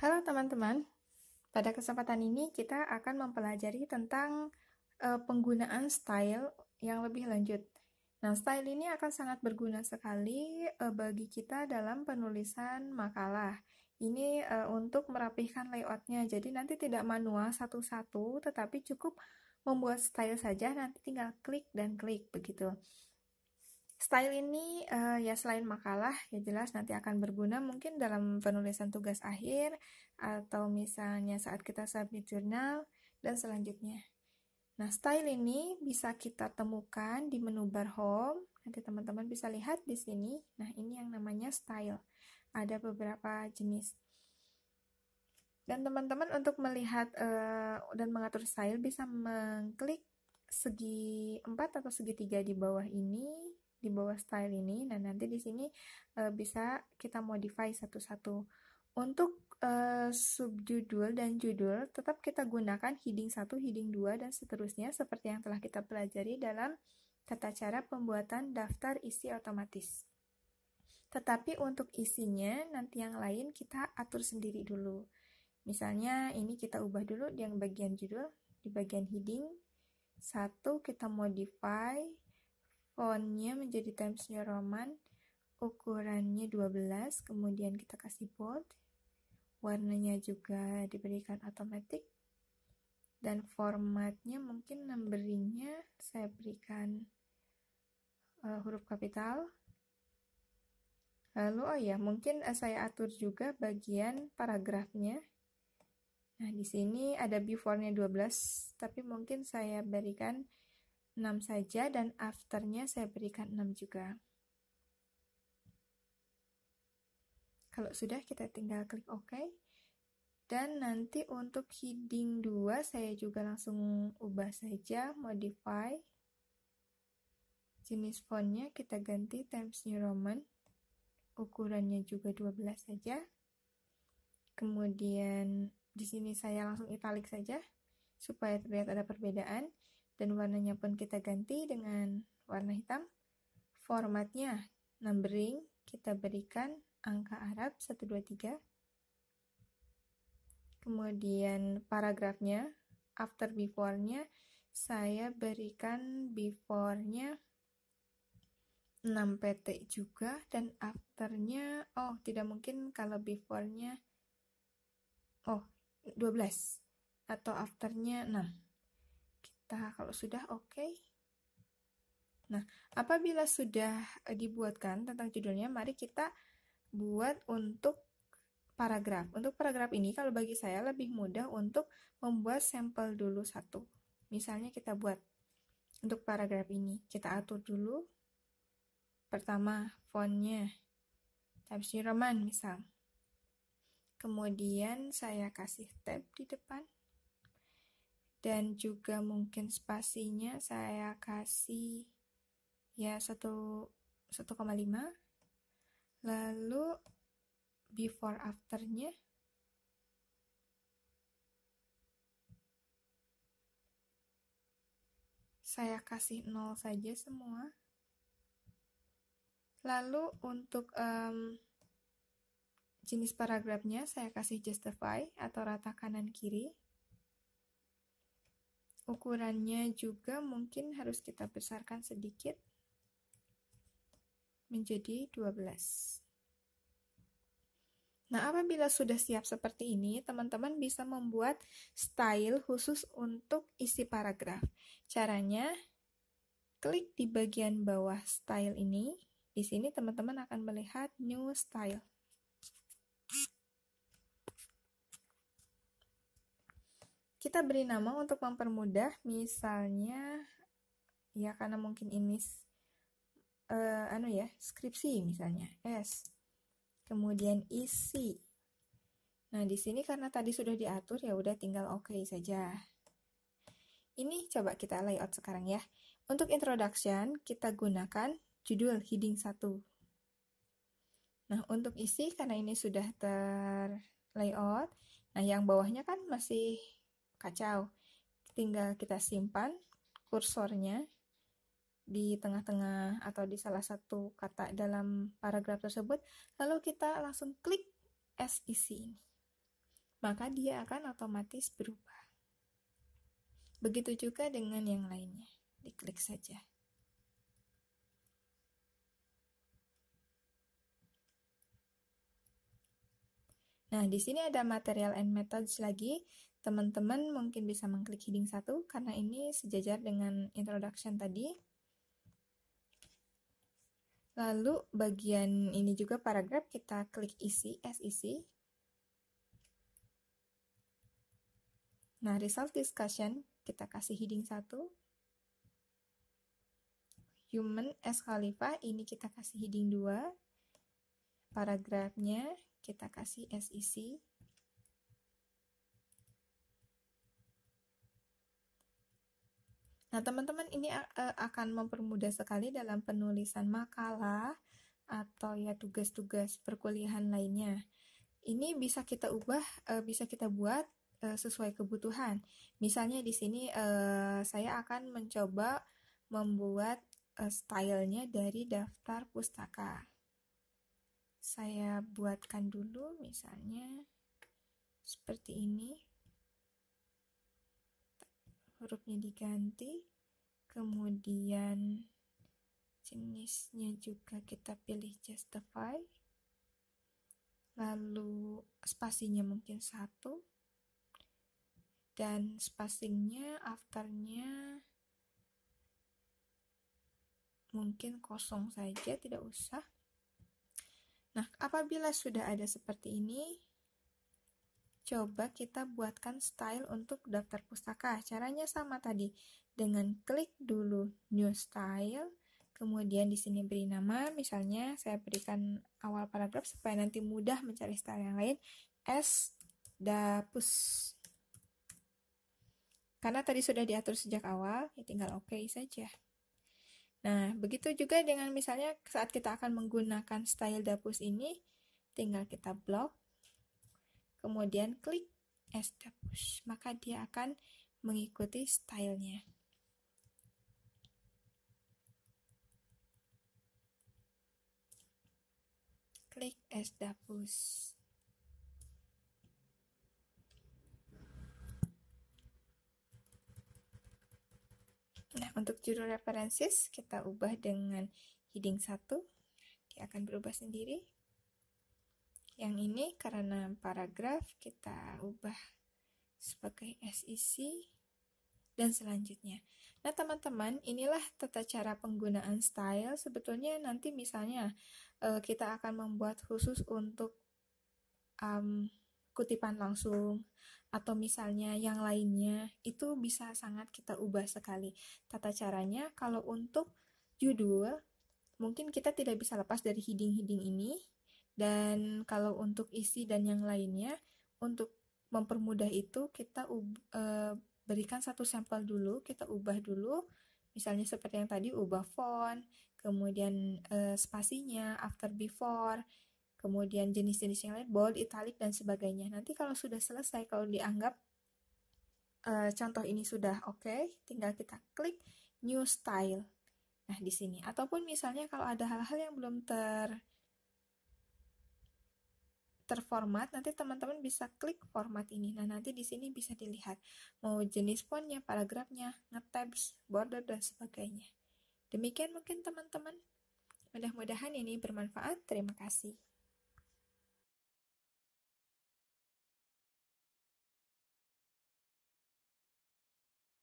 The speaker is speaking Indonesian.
Halo teman-teman, pada kesempatan ini kita akan mempelajari tentang penggunaan style yang lebih lanjut. Nah, style ini akan sangat berguna sekali bagi kita dalam penulisan makalah. Ini untuk merapihkan layoutnya, jadi nanti tidak manual satu-satu, tetapi cukup membuat style saja, nanti tinggal klik dan klik begitu. Style ini ya selain makalah ya jelas nanti akan berguna mungkin dalam penulisan tugas akhir atau misalnya saat kita submit jurnal dan selanjutnya. Nah, style ini bisa kita temukan di menu bar home. Nanti teman-teman bisa lihat di sini. Nah, ini yang namanya style. Ada beberapa jenis. Dan teman-teman untuk melihat dan mengatur style bisa mengklik segi 4 atau segitiga di bawah ini, di bawah style ini. Nah, nanti di sini bisa kita modify satu-satu. Untuk subjudul dan judul tetap kita gunakan heading 1, heading 2 dan seterusnya seperti yang telah kita pelajari dalam tata cara pembuatan daftar isi otomatis. Tetapi untuk isinya nanti yang lain kita atur sendiri dulu. Misalnya ini kita ubah dulu yang bagian judul, di bagian heading 1 kita modify fontnya menjadi Times New Roman, ukurannya 12, kemudian kita kasih bold, warnanya juga diberikan automatic, dan formatnya mungkin numberingnya saya berikan huruf kapital. Lalu mungkin saya atur juga bagian paragrafnya. Nah, di sini ada before-nya 12, tapi mungkin saya berikan 6 saja dan after-nya saya berikan 6 juga. Kalau sudah, kita tinggal klik OK. Dan nanti untuk heading 2 saya juga langsung ubah saja, modify. Jenis fontnya kita ganti Times New Roman. Ukurannya juga 12 saja. Kemudian di sini saya langsung italic saja supaya terlihat ada perbedaan, dan warnanya pun kita ganti dengan warna hitam. Formatnya numbering kita berikan angka Arab 1 2 3. Kemudian paragrafnya after before-nya saya berikan before-nya 6 PT juga, dan after-nya tidak mungkin kalau before-nya 12 atau after-nya 6. Kita kalau sudah oke. Nah, apabila sudah dibuatkan tentang judulnya, mari kita buat untuk paragraf. Untuk paragraf ini kalau bagi saya lebih mudah untuk membuat sampel dulu satu. Misalnya kita buat untuk paragraf ini, kita atur dulu. Pertama, fontnya Times New Roman misal. Kemudian saya kasih tab di depan. Dan juga mungkin spasinya saya kasih ya 1,5. Lalu before after-nya saya kasih 0 saja semua. Lalu untuk jenis paragrafnya saya kasih justify atau rata kanan kiri. Ukurannya juga mungkin harus kita besarkan sedikit menjadi 12. Nah, apabila sudah siap seperti ini, teman-teman bisa membuat style khusus untuk isi paragraf. Caranya, klik di bagian bawah style ini. Di sini teman-teman akan melihat new style. Kita beri nama untuk mempermudah, misalnya ya karena mungkin ini skripsi misalnya S. Kemudian isi. Nah, di sini karena tadi sudah diatur ya udah tinggal OK saja. Ini coba kita layout sekarang ya. Untuk introduction kita gunakan judul heading 1. Nah, untuk isi karena ini sudah terlayout, nah yang bawahnya kan masih kacau. Tinggal kita simpan kursornya di tengah-tengah atau di salah satu kata dalam paragraf tersebut, lalu kita langsung klik as isi ini. maka dia akan otomatis berubah. Begitu juga dengan yang lainnya. Diklik saja. Nah, di sini ada material and methods lagi. Teman-teman mungkin bisa mengklik heading 1 karena ini sejajar dengan introduction tadi. Lalu bagian ini juga paragraf, kita klik isi, isi. Nah, result discussion kita kasih heading 1. Human as Khalifah ini kita kasih heading 2. Paragrafnya kita kasih SEC. Nah, teman-teman, ini akan mempermudah sekali dalam penulisan makalah atau ya tugas-tugas perkuliahan lainnya. Ini bisa kita ubah, bisa kita buat sesuai kebutuhan. Misalnya di sini saya akan mencoba membuat stylenya dari daftar pustaka. Saya buatkan dulu misalnya seperti ini. Hurufnya diganti, kemudian jenisnya juga kita pilih justify, lalu spasinya mungkin 1, dan spasingnya afternya mungkin kosong saja, tidak usah. Nah, apabila sudah ada seperti ini, coba kita buatkan style untuk daftar pustaka. Caranya sama tadi, dengan klik dulu new style, kemudian di sini beri nama, misalnya saya berikan awal paragraf supaya nanti mudah mencari style yang lain, SDAPUS. Karena tadi sudah diatur sejak awal, ya tinggal OK saja. Nah, begitu juga dengan misalnya saat kita akan menggunakan style DAPUS ini, tinggal kita blok, kemudian klik SDAPUS, maka dia akan mengikuti stylenya. Klik SDAPUS. Nah, untuk judul references kita ubah dengan heading 1, dia akan berubah sendiri. Yang ini karena paragraf kita ubah sebagai SEC dan selanjutnya. Nah, teman-teman, inilah tata cara penggunaan style. Sebetulnya nanti misalnya kita akan membuat khusus untuk kutipan langsung atau misalnya yang lainnya, itu bisa sangat kita ubah sekali tata caranya. Kalau untuk judul, mungkin kita tidak bisa lepas dari heading-heading ini. Dan kalau untuk isi dan yang lainnya, untuk mempermudah itu kita berikan satu sampel dulu, kita ubah dulu. Misalnya seperti yang tadi, ubah font, kemudian spasinya, after, before, kemudian jenis-jenis yang lain, bold, italic, dan sebagainya. Nanti kalau sudah selesai, kalau dianggap contoh ini sudah oke, tinggal kita klik new style. Nah, di sini. Ataupun misalnya kalau ada hal-hal yang belum terformat, nanti teman-teman bisa klik format ini. Nah, nanti di sini bisa dilihat mau jenis fontnya, paragrafnya, nge-tabs, border, dan sebagainya. Demikian mungkin teman-teman. Mudah-mudahan ini bermanfaat. Terima kasih.